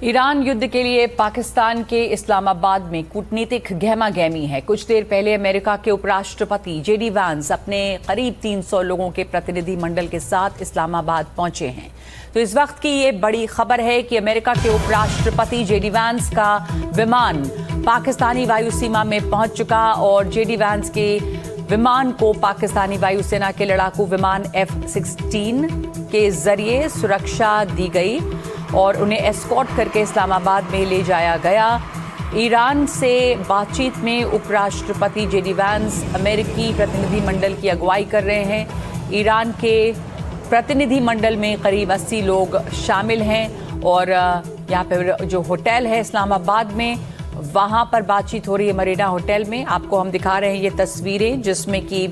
Iran युद्ध के लिए पाकिस्तान के इस्लामाबाद में कूटनीतिक गहमा-गहमी है। कुछ देर पहले अमेरिका के उपराष्ट्रपति जेडी वांस अपने करीब 300 लोगों के प्रतिनिधि मंडल के साथ इस्लामाबाद पहुंचे हैं। तो इस वक्त की ये बड़ी खबर है कि अमेरिका के उपराष्ट्रपति जेडी वांस का विमान पाकिस्तानी वायु सीमा में पहुंच चुका और जेडी वांस के विमान को पाकिस्तानी वायुसेना के लड़ाकू विमान F-16 के जरिए सुरक्षा दी गई और उन्हें एस्कॉर्ट करके इस्लामाबाद में ले जाया गया। ईरान से बातचीत में उपराष्ट्रपति जेडी वांस अमेरिकी प्रतिनिधिमंडल की अगुवाई कर रहे हैं। ईरान के प्रतिनिधिमंडल में करीब 80 लोग शामिल हैं और यहाँ पर जो होटल है इस्लामाबाद में, वहाँ पर बातचीत हो रही है मरीना होटल में। आपको हम दिखा रहे हैं ये तस्वीरें जिसमें कि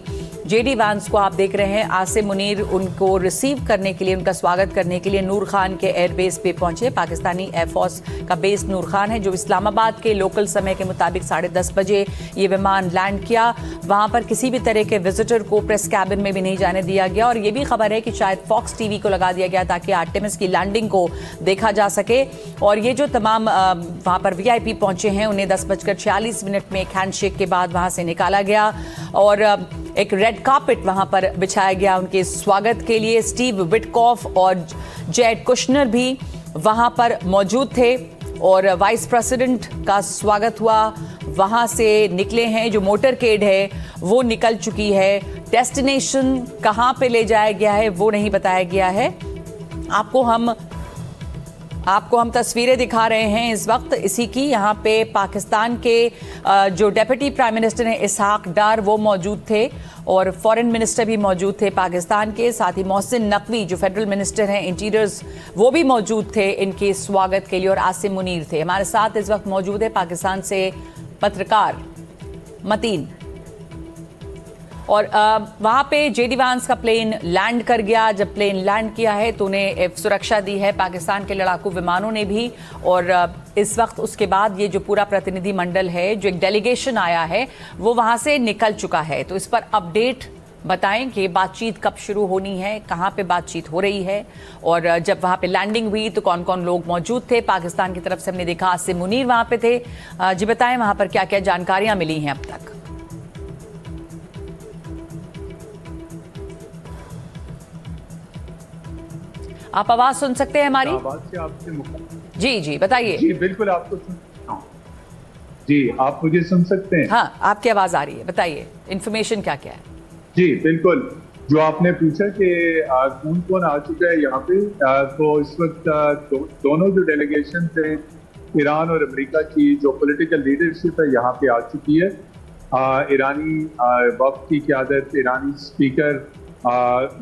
जेडी वांस को आप देख रहे हैं। आसिम मुनीर उनको रिसीव करने के लिए, उनका स्वागत करने के लिए नूर खान के एयरबेस पे पहुंचे। पाकिस्तानी एयरफोर्स का बेस नूर खान है जो इस्लामाबाद के लोकल समय के मुताबिक 10:30 बजे ये विमान लैंड किया। वहां पर किसी भी तरह के विजिटर को प्रेस कैबिन में भी नहीं जाने दिया गया और ये भी खबर है कि शायद फॉक्स टीवी को लगा दिया गया ताकि आर्टेमिस की लैंडिंग को देखा जा सके। और ये जो तमाम वहां पर VIP पहुंचे हैं उन्हें 10:46 में एक हैंडशेक के बाद वहां से निकाला गया और एक रेड कार्पेट वहां पर बिछाया गया उनके स्वागत के लिए। स्टीव विटकॉफ और जेड कुशनर भी वहां पर मौजूद थे और वाइस प्रेसिडेंट का स्वागत हुआ। वहां से निकले हैं, जो मोटरकेड है वो निकल चुकी है। डेस्टिनेशन कहां पे ले जाया गया है वो नहीं बताया गया है। आपको हम तस्वीरें दिखा रहे हैं इस वक्त इसी की। यहाँ पे पाकिस्तान के जो डेप्यूटी प्राइम मिनिस्टर हैं इसहाक डार वो मौजूद थे और फॉरेन मिनिस्टर भी मौजूद थे पाकिस्तान के। साथ ही मोहसिन नकवी जो फेडरल मिनिस्टर हैं इंटीरियर्स वो भी मौजूद थे इनके स्वागत के लिए और आसिम मुनीर थे। हमारे साथ इस वक्त मौजूद है पाकिस्तान से पत्रकार मतीन। और वहाँ पे जेडी वांस का प्लेन लैंड कर गया। जब प्लेन लैंड किया है तो उन्हें सुरक्षा दी है पाकिस्तान के लड़ाकू विमानों ने भी। और इस वक्त उसके बाद ये जो पूरा प्रतिनिधि मंडल है, जो एक डेलीगेशन आया है, वो वहाँ से निकल चुका है। तो इस पर अपडेट बताएं कि बातचीत कब शुरू होनी है, कहाँ पे बातचीत हो रही है और जब वहाँ पे लैंडिंग हुई तो कौन कौन लोग मौजूद थे। पाकिस्तान की तरफ से हमने देखा आसिम मुनीर वहाँ पे थे। जी बताएं वहाँ पर क्या क्या जानकारियाँ मिली हैं अब तक। आप आवाज सुन सकते हैं हमारी? आवाज से आपसे जी बताइए। जी बिल्कुल आपको सुन सकता हूं। जी आप मुझे सुन सकते हैं? हाँ आपकी आवाज आ रही है, बताइए इन्फॉर्मेशन क्या क्या है। जी बिल्कुल, जो आपने पूछा कि कौन कौन आ चुका है यहाँ पे, तो इस वक्त दोनों जो डेलीगेशन थे ईरान और अमेरिका की जो पॉलिटिकल लीडरशिप है यहाँ पे आ चुकी है। ईरानी वक्त की क़यादत ईरानी स्पीकर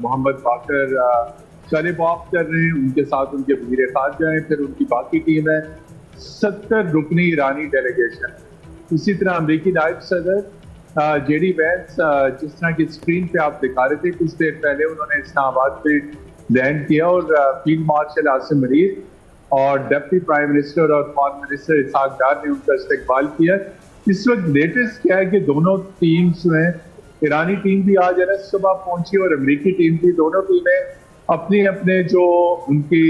मोहम्मद बाकर बात कर रहे हैं, उनके साथ उनके वज़ीर ख़ारजा हैं, फिर उनकी बाकी टीम है। 70 रुकनी ईरानी डेलीगेशन। इसी तरह अमेरिकी नायब सदर जेडी वांस, जिस तरह की स्क्रीन पे आप दिखा रहे थे कुछ देर पहले, उन्होंने इस्लामाबाद पे लैंड किया और फील्ड मार्शल आसिम मुनीर और डिप्टी प्राइम मिनिस्टर और फॉरेन मिनिस्टर इसहाक डार ने उनका इस्तकबाल किया। इस वक्त लेटेस्ट क्या है कि दोनों टीम्स में, ईरानी टीम भी आज सुबह पहुंची और अमेरिकी टीम भी, दोनों टीमें अपने अपने जो उनकी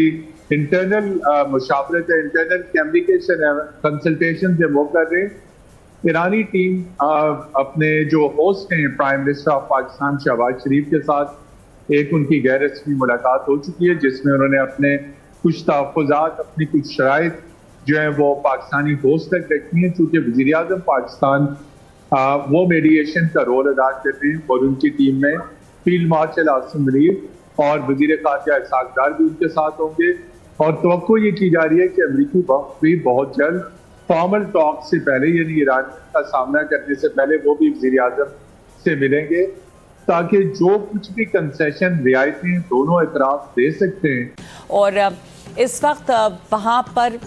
इंटरनल मुशावरत है, इंटरनल कम्युनिकेशन है, कंसल्टेशन है वो कर रहे हैं। ईरानी टीम अपने जो होस्ट हैं prime minister of Pakistan Shehbaz Sharif के साथ एक उनकी गैर रस्मी मुलाकात हो चुकी है जिसमें उन्होंने अपने कुछ तहफ़्फ़ुज़ात, अपनी कुछ शराइत जो है वो पाकिस्तानी होस्ट तक रखी हैं। चूँकि वज़ीर आज़म पाकिस्तान वो मीडिएशन का रोल अदा कर रहे हैं और उनकी टीम में फील्ड मार्शल आसिम मुनीर और वज़ीर ख़ारजा इसहाक डार भी उनके साथ होंगे। और तवक्को ये की जा रही है कि अमेरिकी वक्त भी बहुत जल्द फॉर्मल टॉक से पहले, यानी ईरान का सामना करने से पहले, वो भी वज़ीर आज़म से मिलेंगे ताकि जो कुछ भी कंसेशन, रियायतें दोनों इतराफ़ दे सकते हैं। और इस वक्त वहाँ पर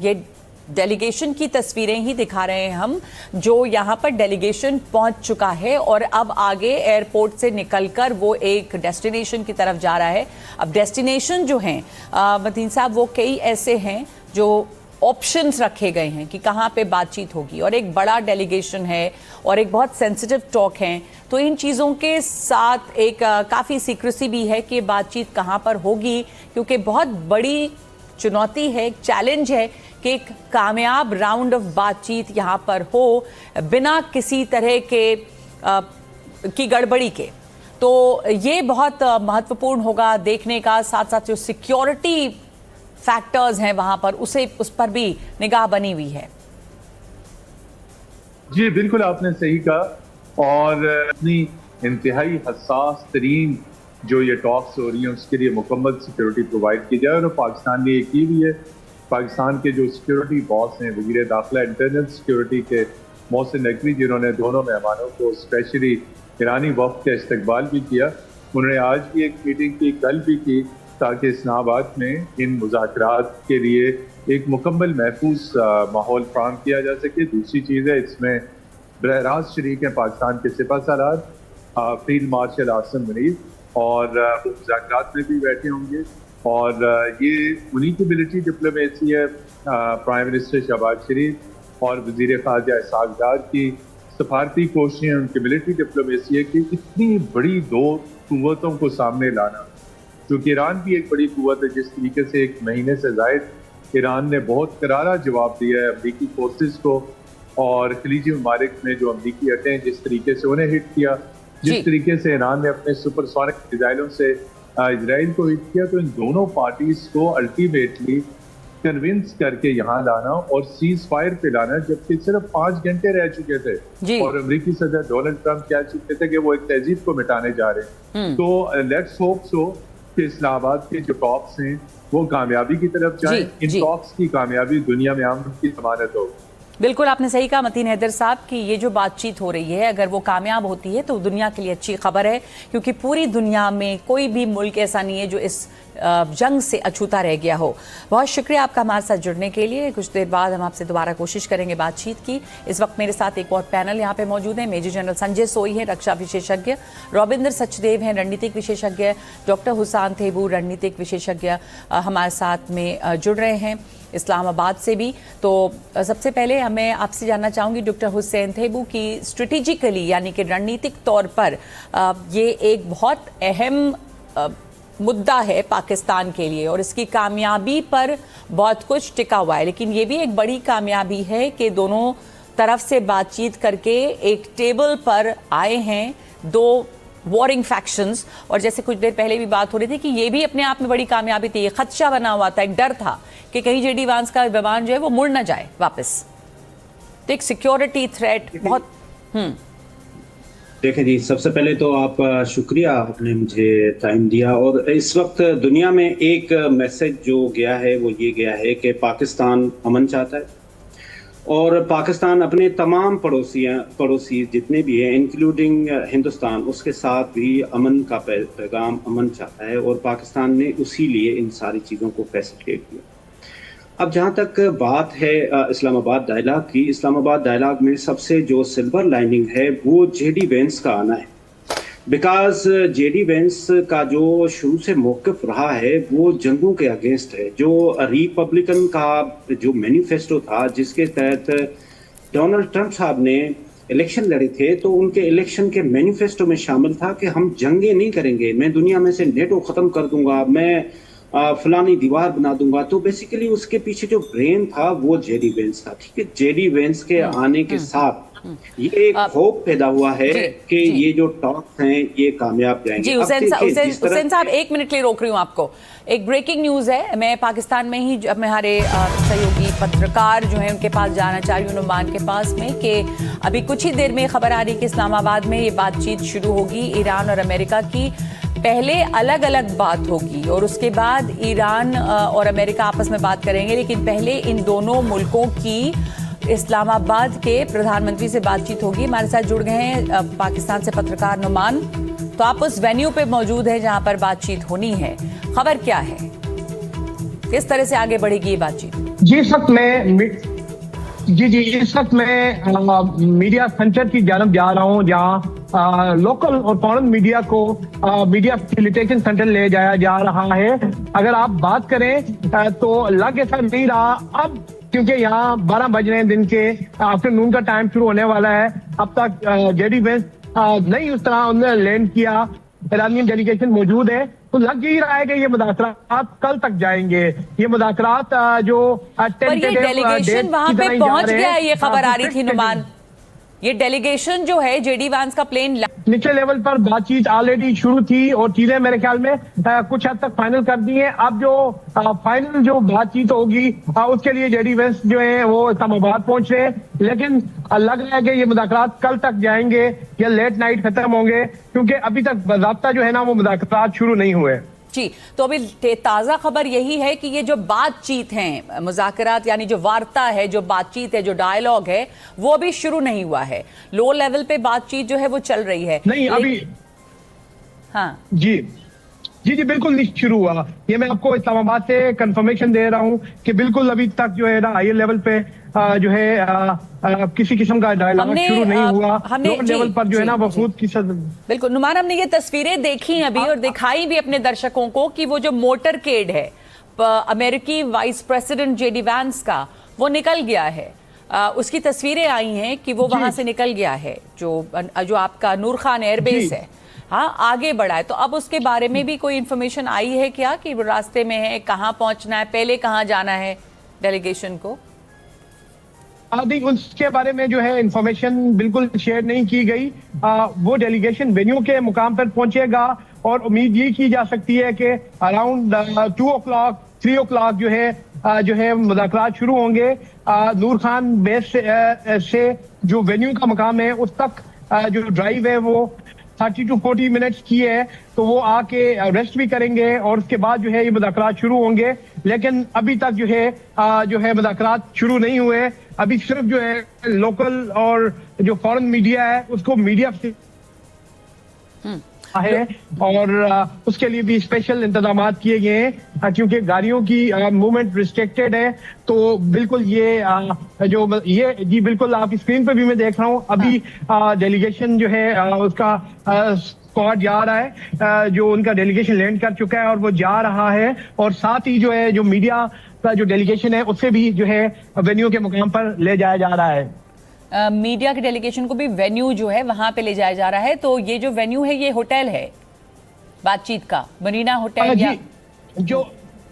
ये डेलीगेशन की तस्वीरें ही दिखा रहे हैं हम, जो यहाँ पर डेलीगेशन पहुँच चुका है और अब आगे एयरपोर्ट से निकलकर वो एक डेस्टिनेशन की तरफ जा रहा है। अब डेस्टिनेशन जो हैं मतीन साहब, वो कई ऐसे हैं जो ऑप्शंस रखे गए हैं कि कहाँ पे बातचीत होगी, और एक बड़ा डेलीगेशन है और एक बहुत सेंसिटिव टॉक है, तो इन चीज़ों के साथ एक काफ़ी सीक्रेसी भी है कि बातचीत कहाँ पर होगी, क्योंकि बहुत बड़ी चुनौती है, एक चैलेंज है कि एक कामयाब राउंड ऑफ बातचीत यहाँ पर हो बिना किसी तरह के की गड़बड़ी के। तो ये बहुत महत्वपूर्ण होगा देखने का, साथ साथ जो सिक्योरिटी फैक्टर्स हैं वहां पर उस पर भी निगाह बनी हुई है। जी बिल्कुल, आपने सही कहा। और अपनी इंतहाई हसास तरीन जो ये टॉक्स हो रही हैं उसके लिए मुकम्मल सिक्योरिटी प्रोवाइड की जाए, और पाकिस्तान ने ये की भी है। पाकिस्तान के जो सिक्योरिटी बॉस हैं, वज़ीर दाखिला इंटरनल सिक्योरिटी के मोहसिन नकवी, जिन्होंने दोनों मेहमानों को स्पेशली ईरानी वफ़द का इस्तकबाल भी किया, उन्होंने आज भी एक मीटिंग की, कल भी की, ताकि इस्लामाबाद में इन मुज़ाकरात के लिए एक मुकम्मल महफूज माहौल फराहम किया जा सके। दूसरी चीज़ है, इसमें बरह रास्त शरीक हैं पाकिस्तान के सिपह सालार फील्ड मार्शल आसिम मुनीर, और वो मुज़ाकरात में भी बैठे होंगे। और ये उन्हीं की मिलिट्री डिप्लोमेसी है, प्राइम मिनिस्टर शहबाज शरीफ और वज़ीर ख़ारजा इसहाक़ डार की सफारती कोशिशें, उनकी मिलिट्री डिप्लोमेसी है कि इतनी बड़ी दो कुव्वतों को सामने लाना, क्योंकि ईरान भी एक बड़ी कुव्वत है। जिस तरीके से एक महीने से ज़ायद ईरान ने बहुत करारा जवाब दिया है अमरीकी फोर्सेस को, और खलीजी ममालिक में जो अमरीकी अड्डे हैं जिस तरीके से उन्हें हिट किया, जिस तरीके से ईरान ने अपने सुपरसोनिक मिसाइलों से इजराइल को हिट किया, तो इन दोनों पार्टीज को अल्टीमेटली कन्विंस करके यहाँ लाना और सीज फायर पे लाना, जबकि सिर्फ 5 घंटे रह चुके थे और अमेरिकी सदर डोनाल्ड ट्रंप कह चुके थे कि वो एक तहजीब को मिटाने जा रहे हैं। तो लेट्स होप सो कि इस्लामाबाद के जो टॉक्स हैं वो कामयाबी की तरफ जाएं। इन टॉक्स की कामयाबी दुनिया में अमन की जमानत हो। बिल्कुल आपने सही कहा मतीन हैदर साहब कि ये जो बातचीत हो रही है, अगर वो कामयाब होती है तो दुनिया के लिए अच्छी खबर है, क्योंकि पूरी दुनिया में कोई भी मुल्क ऐसा नहीं है जो इस जंग से अछूता रह गया हो। बहुत शुक्रिया आपका हमारे साथ जुड़ने के लिए। कुछ देर बाद हम आपसे दोबारा कोशिश करेंगे बातचीत की। इस वक्त मेरे साथ एक और पैनल यहाँ पे मौजूद है। मेजर जनरल संजय सोई हैं, रक्षा विशेषज्ञ, रविंद्र सचदेव हैं, रणनीतिक विशेषज्ञ, डॉक्टर हुसैन थेबू, रणनीतिक विशेषज्ञ हमारे साथ में जुड़ रहे हैं इस्लामाबाद से भी। तो सबसे पहले मैं आपसे जानना चाहूँगी डॉक्टर हुसैन थेबू की स्ट्रेटेजिकली यानी कि रणनीतिक तौर पर ये एक बहुत अहम मुद्दा है पाकिस्तान के लिए और इसकी कामयाबी पर बहुत कुछ टिका हुआ है, लेकिन ये भी एक बड़ी कामयाबी है कि दोनों तरफ से बातचीत करके एक टेबल पर आए हैं दो वॉरिंग फैक्शंस। और जैसे कुछ देर पहले भी बात हो रही थी कि ये भी अपने आप में बड़ी कामयाबी थी। ये खदशा बना हुआ था, एक डर था कि कहीं जेडी वांस का विमान जो है वो मुड़ ना जाए वापस। तो एक सिक्योरिटी थ्रेट बहुत देखें जी, सबसे पहले तो आप शुक्रिया, आपने मुझे टाइम दिया। और इस वक्त दुनिया में एक मैसेज जो गया है वो ये गया है कि पाकिस्तान अमन चाहता है और पाकिस्तान अपने तमाम पड़ोसी जितने भी हैं इंक्लूडिंग हिंदुस्तान, उसके साथ भी अमन का पैगाम, अमन चाहता है और पाकिस्तान ने उसी लिए इन सारी चीज़ों को फैसिलिटेट किया। अब जहाँ तक बात है इस्लामाबाद डायलॉग की, इस्लामाबाद डायलॉग में सबसे जो सिल्वर लाइनिंग है वो जेडी वेंस का आना है। बिकॉज जेडी वेंस का जो शुरू से मौक़िफ़ रहा है वो जंगों के अगेंस्ट है। जो रिपब्लिकन का जो मैनिफेस्टो था जिसके तहत डोनाल्ड ट्रंप साहब ने इलेक्शन लड़े थे, तो उनके इलेक्शन के मैनिफेस्टो में शामिल था कि हम जंगें नहीं करेंगे, मैं दुनिया में से नेटो ख़त्म कर दूंगा, मैं फलानी दीवार बना दूंगा। तो बेसिकली उसके पीछे जो ब्रेन था वो जेडी वेंस था। ठीक है, जेडी वेंस के आने के साथ ये एक होप पैदा हुआ है कि ये जो टॉक्स हैं ये कामयाब जाएंगे। जी हुसैन साहब, एक मिनट के लिए रोक रही हूँ आपको। एक ब्रेकिंग न्यूज़ है, मैं पाकिस्तान में ही हमारे सहयोगी पत्रकार जो हैं उनके पास जाना चाह रही हूँ, नुमान के पास में, कि अभी कुछ ही देर में खबर आ रही कि इस्लामाबाद में ये बातचीत शुरू होगी ईरान और अमेरिका की। पहले अलग अलग बात होगी और उसके बाद ईरान और अमेरिका आपस में बात करेंगे, लेकिन पहले इन दोनों मुल्कों की इस्लामाबाद के प्रधानमंत्री से बातचीत होगी। हमारे साथ जुड़ गए हैं पाकिस्तान से पत्रकार नुमान। तो आप उस वेन्यू पे मौजूद हैं जहां पर बातचीत होनी है। खबर क्या है, किस तरह से आगे बढ़ेगी ये बातचीत? जी इस वक्त मैं मीडिया सेंटर की जानब जा रहा हूँ जहाँ लोकल और फॉरेन मीडिया को मीडिया फैसिलिटेशन सेंटर ले जाया जा रहा है। अगर आप बात करें तो लगे ऐसा नहीं रहा। अब क्योंकि यहाँ 12 बज रहे हैं दिन के, आफ्टरनून का टाइम शुरू होने वाला है। अब तक जेडी वेंस नहीं उस तरह उन्होंने लैंड किया, ईरानियन डेलीगेशन मौजूद है, तो लग ही रहा है कि ये मुज़ाकरात कल तक जाएंगे। ये मुज़ाकरात जो पर ये डेलीगेशन वहां पे पहुंच गया है, ये खबर आ रही थी नुमान। ये डेलीगेशन जो है, जेडी वांस का प्लेन निचले लेवल पर बातचीत ऑलरेडी शुरू थी और चीजें मेरे ख्याल में कुछ हद तक फाइनल कर दी है। अब जो फाइनल जो बातचीत होगी उसके लिए जेडी वेंस जो है वो इस्लामाबाद पहुंच रहे हैं, लेकिन लग रहा है कि ये मुज़ाकरात कल तक जाएंगे या लेट नाइट खत्म होंगे, क्योंकि अभी तक बाज़ाब्ता जो है ना वो मुज़ाकरात शुरू नहीं हुए। जी, तो अभी ताज़ा खबर यही है कि ये जो बातचीत है, मुज़ाकरात यानी जो वार्ता है, जो बातचीत है, जो डायलॉग है, वो अभी शुरू नहीं हुआ है। लो लेवल पे बातचीत जो है वो चल रही है। नहीं अभी हाँ जी जी जी बिल्कुल नहीं शुरू हुआ। ये मैं आपको इस्लामाबाद से कंफर्मेशन दे रहा हूँ कि बिल्कुल अभी तक जो है ना हायर लेवल पे जो है किसी किस्म का डायलॉग शुरू नहीं हुआ। हमने लेवल पर जो है ना वफूद की बिल्कुल नुमान, हमने ये तस्वीरें देखी अभी और दिखाई भी अपने दर्शकों को कि वो जो मोटरकेड है अमेरिकी वाइस प्रेसिडेंट जेडी वांस का, वो निकल गया है। उसकी तस्वीरें आई हैं कि वो वहां से निकल गया है, जो आपका नूर खान एयरबेस है, हाँ आगे बढ़ा है। तो अब उसके बारे में भी कोई इन्फॉर्मेशन आई है क्या कि रास्ते में है, कहाँ पहुंचना है, पहले कहाँ जाना है डेलीगेशन को? आदि उसके बारे में जो है इंफॉर्मेशन बिल्कुल शेयर नहीं की गई। वो डेलीगेशन वेन्यू के मुकाम पर पहुंचेगा और उम्मीद ये की जा सकती है कि अराउंड 2 o'clock 3 o'clock जो है मुज़ाकरात शुरू होंगे। नूर खान बेस से जो वेन्यू का मुकाम है उस तक जो ड्राइव है वो 30 to 40 मिनट्स की है, तो वो आके रेस्ट भी करेंगे और उसके बाद जो है ये मुज़ाकरात शुरू होंगे। लेकिन अभी तक जो है मुज़ाकरात शुरू नहीं हुए। अभी सिर्फ जो है लोकल और जो फॉरेन मीडिया है उसको मीडिया है और उसके लिए भी स्पेशल इंतजाम किए गए हैं, क्योंकि गाड़ियों की मूवमेंट रिस्ट्रिक्टेड है। तो बिल्कुल ये जी बिल्कुल आपकी स्क्रीन पे भी मैं देख रहा हूँ अभी डेलीगेशन जो है उसका स्क्वाड जा रहा है, जो उनका डेलीगेशन लैंड कर चुका है और वो जा रहा है। और साथ ही जो है जो मीडिया का जो डेलीगेशन है उससे भी जो है वेन्यू के मुकाम पर ले जाया जा रहा है। मीडिया के डेलीगेशन को भी वेन्यू जो है वहां पे ले जाया जा रहा है। तो ये जो वेन्यू है ये होटल है बातचीत का, मरीना होटल या जो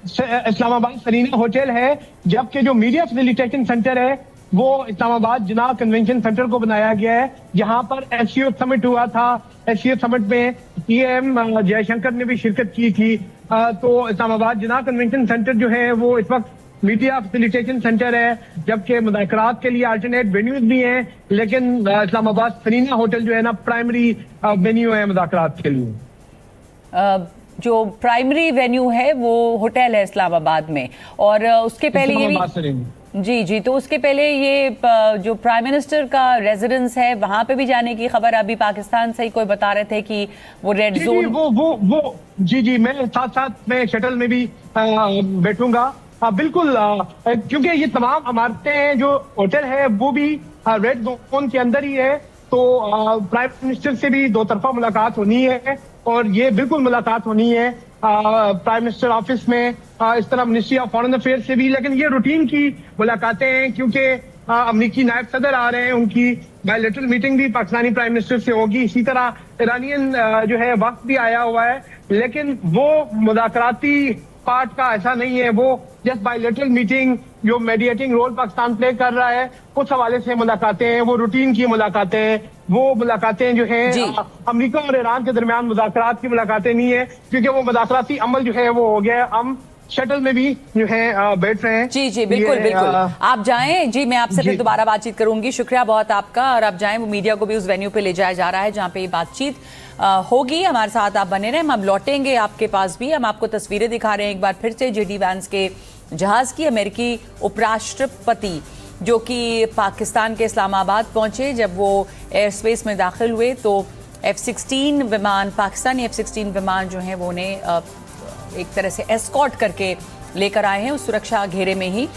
इस्लामाबाद मरीना होटल है, जबकि जो मीडिया फैसिलिटेशन सेंटर है वो इस्लामाबाद जिनाह कन्वेंशन सेंटर को बनाया गया है, जहां पर एससीओ समिट हुआ था। एससीओ समिट में पीएम जयशंकर ने भी शिरकत की थी। तो इस्लामाबाद जिनाह कन्वेंशन सेंटर जो है वो इस वक्त मीडिया फैसिलिटेशन सेंटर है, जबकि मुज़ाकरात के लिए अल्टरनेट वेन्यूज भी हैं, लेकिन इस्लामाबाद मरीना होटल जो है ना प्राइमरी वेन्यू है मुज़ाकरात के लिए। जो प्राइमरी वेन्यू है वो होटल है इस्लामाबाद में। और उसके पहले ये भी जी, तो उसके पहले ये जो प्राइम मिनिस्टर का रेजिडेंस है वहां पे भी जाने की खबर अभी पाकिस्तान से ही कोई बता रहे थे कि वो रेड जोन वो जी मैं साथ में शटल में भी बैठूंगा। बिल्कुल, क्योंकि ये तमाम इमारतें जो होटल है वो भी रेड जोन के अंदर ही है। तो प्राइम मिनिस्टर से भी 2 तरफा मुलाकात होनी है और ये बिल्कुल मुलाकात होनी है प्राइम मिनिस्टर ऑफिस में, इस तरह मिनिस्ट्री ऑफ फॉरेन अफेयर्स से भी। लेकिन ये रूटीन की मुलाकातें हैं, क्योंकि अमरीकी नायब सदर आ रहे हैं, उनकी बायलैटरल मीटिंग भी पाकिस्तानी प्राइम मिनिस्टर से होगी। इसी तरह ईरानियन जो है वक्त भी आया हुआ है, लेकिन वो मुज़ाकराती पार्ट का ऐसा नहीं है। वो जस्ट बायलैटरल मीटिंग जो मीडिएटिंग रोल पाकिस्तान प्ले कर रहा है उस हवाले से मुलाकातें हैं, वो रूटीन की मुलाकातें हैं। वो मुलाकातें जो है अमेरिका और ईरान के दरमियान मुज़ाकरात की मुलाकातें नहीं है, क्योंकि वो मुज़ाकराती अमल जो है वो हो गया है। हम शटल में भी जो है बैठ रहे हैं। जी बिल्कुल आप जाएं। जी मैं आपसे फिर दोबारा बातचीत करूंगी। शुक्रिया बहुत आपका। और आप जाएं, वो मीडिया को भी उस वेन्यू पे ले जाया जा रहा है जहां पे ये बातचीत होगी। हमारे साथ आप बने रहें, हम लौटेंगे आपके पास भी। हम आपको तस्वीरें दिखा रहे हैं एक बार फिर से जेडी वांस के जहाज की। अमेरिकी उपराष्ट्रपति जो कि पाकिस्तान के इस्लामाबाद पहुंचे, जब वो एयर स्पेस में दाखिल हुए तो F-16 विमान, पाकिस्तानी F-16 विमान जो हैं वो उन्हें एक तरह से एस्कॉर्ट करके लेकर आए हैं उस सुरक्षा घेरे में ही।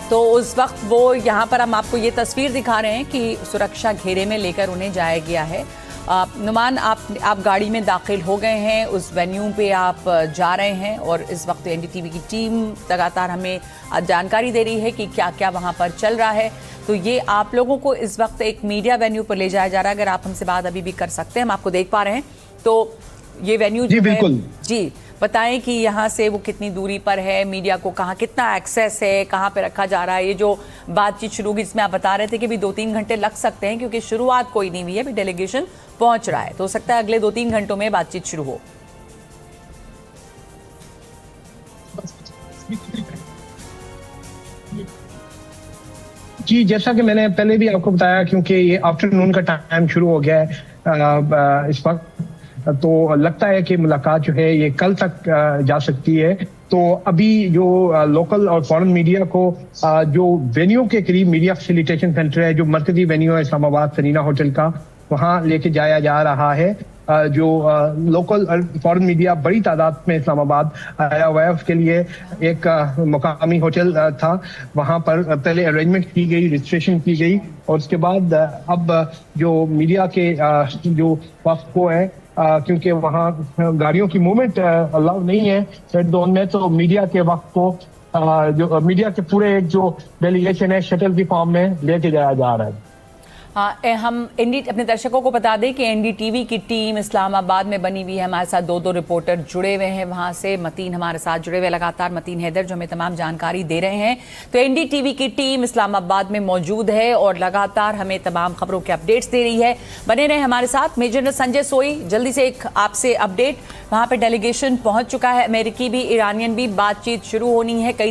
तो उस वक्त वो यहाँ पर हम आपको ये तस्वीर दिखा रहे हैं कि सुरक्षा घेरे में लेकर उन्हें जाया गया है नुमान, आप गाड़ी में दाखिल हो गए हैं, उस वेन्यू पे आप जा रहे हैं और इस वक्त एनडीटीवी की टीम लगातार हमें जानकारी दे रही है कि क्या क्या वहाँ पर चल रहा है। तो ये आप लोगों को इस वक्त एक मीडिया वेन्यू पर ले जाया जा रहा है। अगर आप हमसे बात अभी भी कर सकते हैं, हम आपको देख पा रहे हैं। तो ये वेन्यू जी बिल्कुल जी बताएं कि यहाँ से वो कितनी दूरी पर है, मीडिया को कहाँ कितना एक्सेस है, कहाँ पे रखा जा रहा है। ये जो बातचीत शुरू हुई जिसमें आप बता रहे थे कि भी 2-3 घंटे लग सकते हैं क्योंकि शुरुआत कोई नहीं हुई है, अभी डेलीगेशन पहुंच रहा है, तो हो सकता है अगले 2-3 घंटों में बातचीत शुरू हो। जी, जैसा कि मैंने पहले भी आपको बताया, क्योंकि ये आफ्टरनून का टाइम शुरू हो गया है इस वक्त, तो लगता है कि मुलाकात जो है ये कल तक जा सकती है। तो अभी जो लोकल और फॉरेन मीडिया को जो वेन्यू के करीब मीडिया फैसिलिटेशन सेंटर है, जो मरकजी वेन्यू है इस्लामाबाद सरीना होटल का, वहाँ लेके जाया जा रहा है। जो लोकल और फॉरेन मीडिया बड़ी तादाद में इस्लामाबाद आया हुआ है, उसके लिए एक मुकामी होटल था, वहाँ पर पहले अरेंजमेंट की गई, रजिस्ट्रेशन की गई, और उसके बाद अब जो मीडिया के जो वक्त को है, क्योंकि वहाँ गाड़ियों की मूवमेंट अलाउ नहीं है रेड जोन में, तो मीडिया के वक्त को जो मीडिया के पूरे एक जो डेलीगेशन है शटल की फॉर्म में लेके जाया जा रहा है। हम अपने दर्शकों को बता दें कि एनडीटीवी की टीम इस्लामाबाद में बनी हुई है। हमारे साथ 2 रिपोर्टर जुड़े हुए हैं वहां से। मतीन हमारे साथ जुड़े हुए लगातार, मतीन हैदर, जो हमें तमाम जानकारी दे रहे हैं। तो एनडीटीवी की टीम इस्लामाबाद में मौजूद है और लगातार हमें तमाम खबरों के अपडेट्स दे रही है। बने रहे हमारे साथ। मेजर संजय सोई, जल्दी से एक आपसे अपडेट, वहां पर डेलीगेशन पहुंच चुका है, अमेरिकी भी ईरानियन भी, बातचीत शुरू होनी है। कई